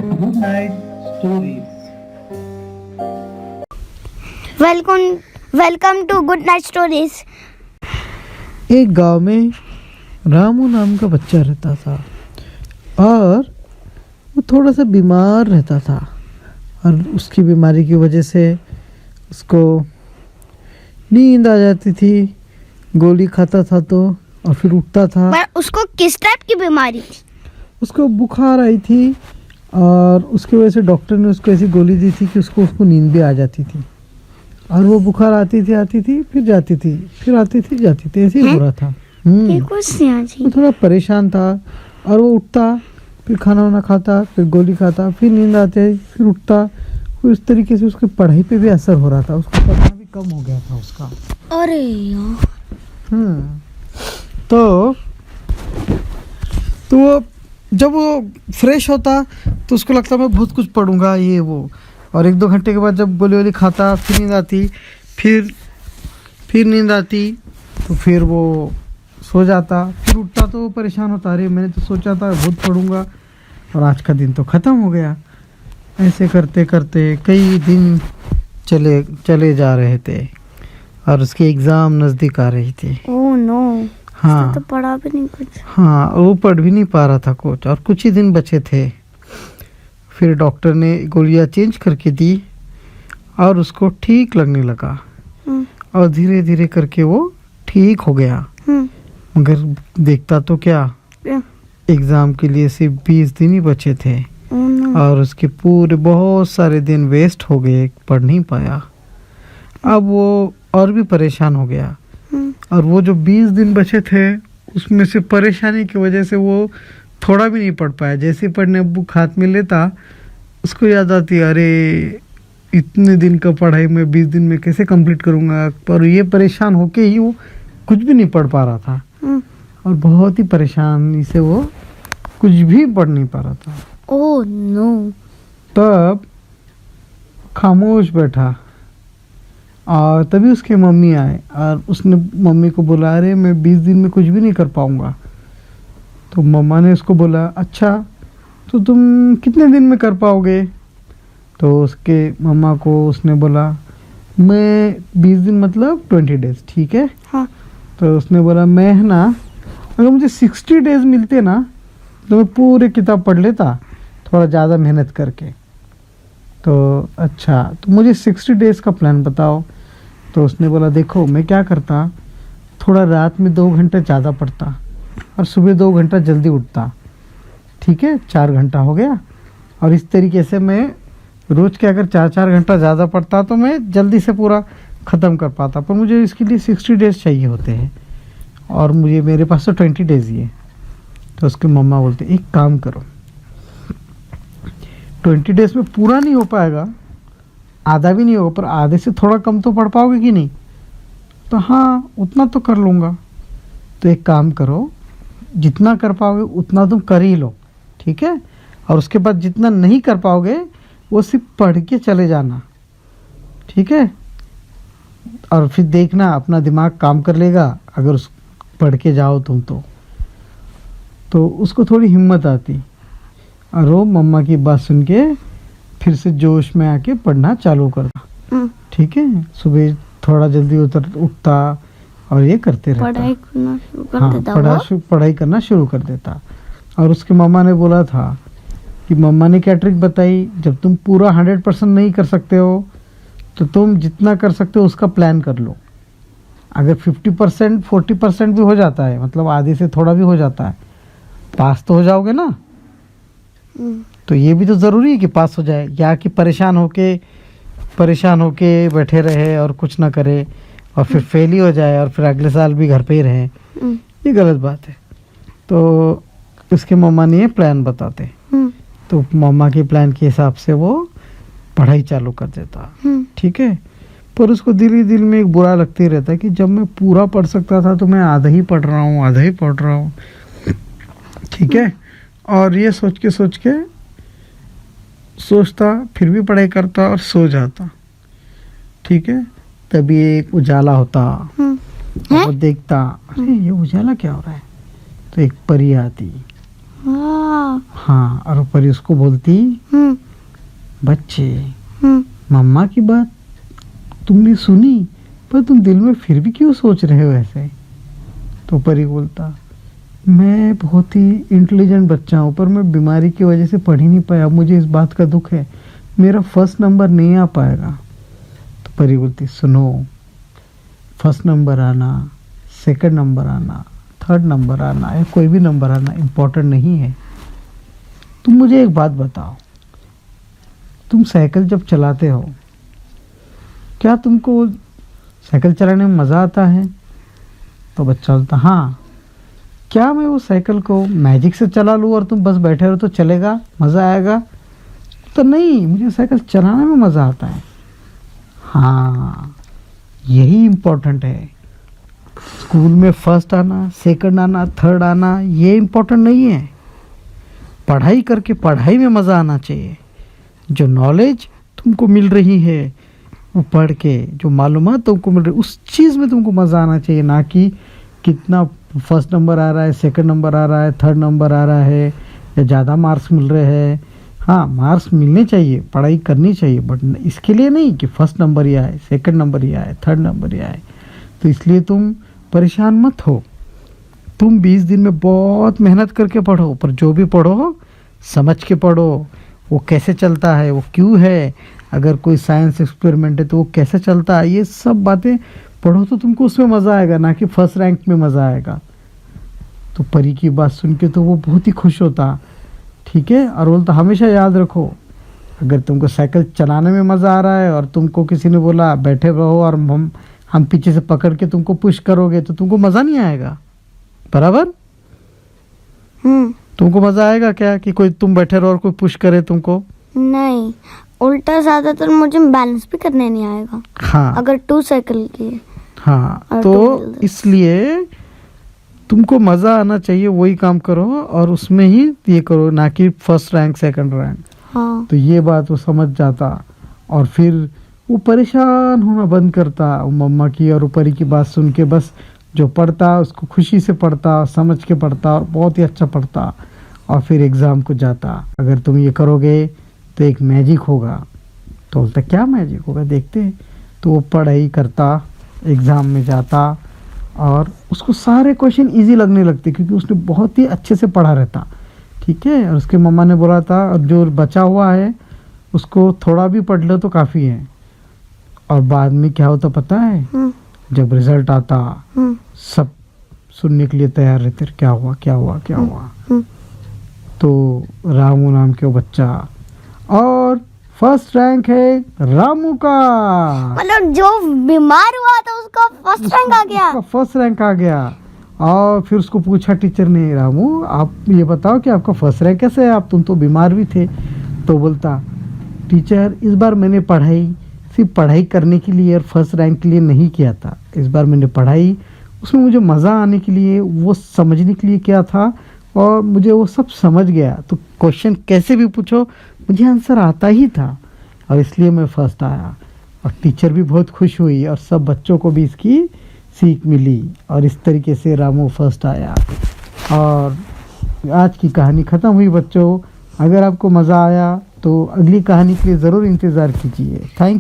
Good night stories. Welcome to good night stories. एक गांव में रामू नाम का बच्चा रहता था और वो थोड़ा सा बीमार रहता था और उसकी बीमारी की वजह से उसको नींद आ जाती थी। गोली खाता था तो और फिर उठता था। पर उसको किस टाइप की बीमारी थी? उसको बुखार आई थी और उसकी वजह से डॉक्टर ने उसको ऐसी गोली दी थी कि उसको नींद भी आ जाती थी। और वो बुखार आती थी फिर जाती थी, फिर आती थी जाती थी, ऐसे ही हो रहा था। ये कुछ नहीं। वो थोड़ा परेशान था और वो उठता, फिर खाना वाना खाता, फिर गोली खाता, फिर नींद आते, फिर उठता। फिर उस तरीके से उसकी पढ़ाई पे भी असर हो रहा था। उसको पढ़ना भी कम हो गया था उसका। अरे यार। तो वो जब वो फ्रेश होता तो उसको लगता मैं बहुत कुछ पढ़ूंगा ये वो। और 1-2 घंटे के बाद जब गोली वोली खाता, फिर नींद आती, फिर नींद आती, तो फिर वो सो जाता। फिर उठता तो वो परेशान होता, अरे मैंने तो सोचा था बहुत पढ़ूंगा और आज का दिन तो ख़त्म हो गया। ऐसे करते करते कई दिन चले जा रहे थे और उसके एग्ज़ाम नज़दीक आ रही थी। Oh no. हाँ तो पढ़ा भी नहीं कुछ। हाँ, वो पढ़ भी नहीं पा रहा था कुछ और कुछ ही दिन बचे थे। फिर डॉक्टर ने गोलियां चेंज करके दी और उसको ठीक लगने लगा और धीरे धीरे करके वो ठीक हो गया। मगर देखता तो क्या, एग्ज़ाम के लिए सिर्फ 20 दिन ही बचे थे और उसके पूरे बहुत सारे दिन वेस्ट हो गए, पढ़ नहीं पाया। अब वो और भी परेशान हो गया और वो जो 20 दिन बचे थे उसमें से परेशानी की वजह से वो थोड़ा भी नहीं पढ़ पाया। जैसे पढ़ने बुक हाथ में लेता उसको याद आती, अरे इतने दिन का पढ़ाई मैं 20 दिन में कैसे कंप्लीट करूँगा। पर ये परेशान होके ही वो कुछ भी नहीं पढ़ पा रहा था और बहुत ही परेशानी से वो कुछ भी पढ़ नहीं पा रहा था। Oh no. तब खामोश बैठा और तभी उसके मम्मी आए और उसने मम्मी को बोला, अरे मैं 20 दिन में कुछ भी नहीं कर पाऊँगा। तो मम्मा ने उसको बोला, अच्छा तो तुम कितने दिन में कर पाओगे? तो उसके मम्मा को उसने बोला, मैं 20 दिन मतलब 20 डेज, ठीक है। हाँ। तो उसने बोला, मैं है ना, अगर मुझे 60 डेज मिलते ना तो मैं पूरे किताब पढ़ लेता, थोड़ा ज़्यादा मेहनत करके। तो अच्छा तो मुझे 60 डेज़ का प्लान बताओ। तो उसने बोला, देखो मैं क्या करता, थोड़ा रात में 2 घंटे ज़्यादा पढ़ता और सुबह 2 घंटा जल्दी उठता, ठीक है, 4 घंटा हो गया। और इस तरीके से मैं रोज़ के अगर 4-4 घंटा ज़्यादा पढ़ता तो मैं जल्दी से पूरा ख़त्म कर पाता। पर मुझे इसके लिए 60 डेज़ चाहिए होते हैं और मेरे पास तो 20 डेज़ ही है। तो उसकी मम्मा बोलते, एक काम करो, 20 डेज़ में पूरा नहीं हो पाएगा, आधा भी नहीं होगा, पर आधे से थोड़ा कम तो पढ़ पाओगे कि नहीं? तो हाँ उतना तो कर लूँगा। तो एक काम करो, जितना कर पाओगे उतना तुम कर ही लो, ठीक है। और उसके बाद जितना नहीं कर पाओगे वो सिर्फ पढ़ के चले जाना, ठीक है। और फिर देखना अपना दिमाग काम कर लेगा अगर उस पढ़ के जाओ तुम तो उसको थोड़ी हिम्मत आती और वो मम्मा की बात सुन के फिर से जोश में आके पढ़ना चालू करता, ठीक है। सुबह थोड़ा जल्दी उठता और ये करते रहता, पढ़ाई करना शुरू कर देता। और उसके मम्मा ने बोला था कि मम्मा ने क्या ट्रिक बताई, जब तुम पूरा 100% नहीं कर सकते हो तो तुम जितना कर सकते हो उसका प्लान कर लो। अगर 50% 40% भी हो जाता है, मतलब आधे से थोड़ा भी हो जाता है, पास तो हो जाओगे ना। तो ये भी तो ज़रूरी है कि पास हो जाए, या कि परेशान होके बैठे रहे और कुछ ना करे और फिर फेल ही हो जाए और फिर अगले साल भी घर पे ही रहे। ये गलत बात है। तो उसके मम्मा ने ये प्लान बताते, तो मम्मा के प्लान के हिसाब से वो पढ़ाई चालू कर देता, ठीक है। पर उसको दिल में एक बुरा लगते रहता है कि जब मैं पूरा पढ़ सकता था तो मैं आधा ही पढ़ रहा हूँ, ठीक है। और ये सोच के सोचता, फिर भी पढ़ाई करता और सो जाता, ठीक है। तभी एक उजाला होता और वो देखता, अरे ये उजाला क्या हो रहा है। तो एक परी आती हाँ। हाँ, और परी उसको बोलती, हम्म बच्चे हम्म मम्मा की बात तुमने सुनी, पर तुम दिल में फिर भी क्यों सोच रहे हो ऐसे? तो परी बोलता, मैं बहुत ही इंटेलिजेंट बच्चा हूँ, पर मैं बीमारी की वजह से पढ़ ही नहीं पाया, मुझे इस बात का दुख है, मेरा फर्स्ट नंबर नहीं आ पाएगा। तो परी बोलती, सुनो, फर्स्ट नंबर आना, सेकंड नंबर आना, थर्ड नंबर आना या कोई भी नंबर आना इम्पोर्टेंट नहीं है। तुम मुझे एक बात बताओ, तुम साइकिल जब चलाते हो, क्या तुमको साइकिल चलाने में मज़ा आता है? तो बच्चा बोलता, हाँ। क्या मैं वो साइकिल को मैजिक से चला लूँ और तुम बस बैठे रहो तो चलेगा, मज़ा आएगा? तो नहीं, मुझे साइकिल चलाने में मज़ा आता है। हाँ, यही इम्पोर्टेंट है। स्कूल में फर्स्ट आना, सेकंड आना, थर्ड आना, ये इम्पोर्टेंट नहीं है। पढ़ाई करके पढ़ाई में मज़ा आना चाहिए। जो नॉलेज तुमको मिल रही है, वो पढ़ के जो मालूमात तुमको मिल रही है, उस चीज़ में तुमको मज़ा आना चाहिए, ना कि कितना फर्स्ट नंबर आ रहा है, सेकंड नंबर आ रहा है, थर्ड नंबर आ रहा है, या ज़्यादा मार्क्स मिल रहे हैं। हाँ, मार्क्स मिलने चाहिए, पढ़ाई करनी चाहिए, बट इसके लिए नहीं कि फर्स्ट नंबर ही आए, सेकंड नंबर ही आए, थर्ड नंबर ही आए। तो इसलिए तुम परेशान मत हो। तुम 20 दिन में बहुत मेहनत करके पढ़ो, पर जो भी पढ़ो समझ के पढ़ो। वो कैसे चलता है, वो क्यों है, अगर कोई साइंस एक्सपेरिमेंट है तो वो कैसे चलता है, ये सब बातें पढ़ो तो तुमको उसमें मज़ा आएगा, ना कि फर्स्ट रैंक में मज़ा आएगा। तो परी की बात सुन के तो वो बहुत ही खुश होता, ठीक है, और बोलता, हमेशा याद रखो, अगर तुमको साइकिल चलाने में मज़ा आ रहा है और तुमको किसी ने बोला बैठे रहो और हम पीछे से पकड़ के तुमको पुश करोगे तो तुमको मज़ा नहीं आएगा, बराबर? तुमको मज़ा आएगा क्या कि कोई तुम बैठे रहो और कोई पुश करे तुमको? नहीं, उल्टा ज़्यादातर मुझे बैलेंस भी करने नहीं आएगा। हाँ, अगर 2 साइकिल की है। हाँ, और तो तुम बोल दो। इसलिए तुमको मज़ा आना चाहिए, वही काम करो और उसमें ही ये करो, ना कि फर्स्ट रैंक सेकंड रैंक। हाँ। तो ये बात वो समझ जाता और फिर वो परेशान होना बंद करता, वो मम्मा की और ऊपरी की बात सुन के। बस जो पढ़ता उसको खुशी से पढ़ता, समझ के पढ़ता और बहुत ही अच्छा पढ़ता, और फिर एग्ज़ाम को जाता। अगर तुम ये करोगे तो एक मैजिक होगा। तो बोलता, क्या मैजिक होगा, देखते। तो वो पढ़ाई करता, एग्ज़ाम में जाता और उसको सारे क्वेश्चन इजी लगने लगते, क्योंकि उसने बहुत ही अच्छे से पढ़ा रहता, ठीक है। और उसके मम्मा ने बोला था, और जो बचा हुआ है उसको थोड़ा भी पढ़ लो तो काफ़ी है। और बाद में क्या होता पता है? जब रिजल्ट आता, सब सुनने के लिए तैयार रहते, क्या हुआ क्या हुआ क्या हुआ। तो रामू नाम के वो बच्चा, और फर्स्ट रैंक है रामू का। मतलब जो बीमार हुआ था उसका फर्स्ट रैंक आ गया। उसका फर्स्ट रैंक आ गया। और फिर उसको पूछा टीचर ने, रामू आप ये बताओ कि आपका फर्स्ट रैंक कैसे है, आप तुम तो बीमार भी थे। तो बोलता, टीचर इस बार मैंने पढ़ाई सिर्फ पढ़ाई करने के लिए और फर्स्ट रैंक के लिए नहीं किया था। इस बार मैंने पढ़ाई, उसमें मुझे मज़ा आने के लिए, वो समझने के लिए किया था, और मुझे वो सब समझ गया। तो क्वेश्चन कैसे भी पूछो मुझे आंसर आता ही था, और इसलिए मैं फर्स्ट आया। और टीचर भी बहुत खुश हुई और सब बच्चों को भी इसकी सीख मिली, और इस तरीके से रामू फर्स्ट आया। और आज की कहानी ख़त्म हुई बच्चों। अगर आपको मज़ा आया तो अगली कहानी के लिए ज़रूर इंतज़ार कीजिए। Thank you.